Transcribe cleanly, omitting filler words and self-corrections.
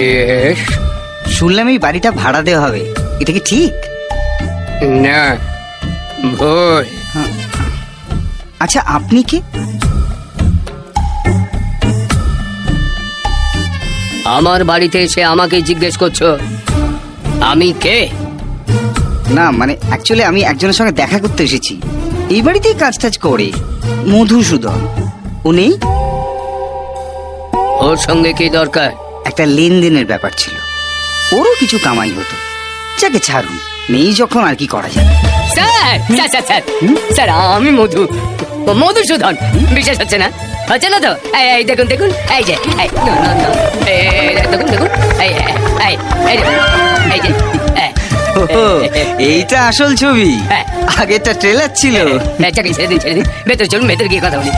Yes. শুনলাম এই বাড়িটা ভাড়া দেওয়া হবে, এটা কি ঠিক? না, ভুল। আচ্ছা, আপনি কে? আমার বাড়িতে এসে আমাকে জিজ্ঞেস করছো আমি কে? না মানে অ্যাকচুয়ালি আমি একজনের সঙ্গে দেখা করতে এসেছি, এই বাড়িতেই কাজ টাজ করে, মধুসূদন। উনি ওর সঙ্গে কি দরকার? একটা লেনদেনের ব্যাপার ছিল, ওরও কিছু কামাই হতো। যাকে ছাড়ুন, নেই যখন আর কি করা যাবে। Sir sir sir sir sir, আমি মধুসূদন। বিশ্বাস হচ্ছে না? হচ্ছে না তো? এই দেখুন দেখুন, এই যে এই, না, না, না, দেখুন দেখুন, এই এই এই দেখুন, এই যে ওহো, এইটা আসল ছবি, হ্যাঁ। আগেরটা ট্রেলার ছিল। ছেড়ে দিন ছেড়ে দিন, ভেতরে চলুন, ভেতরে গিয়ে কথা বলি।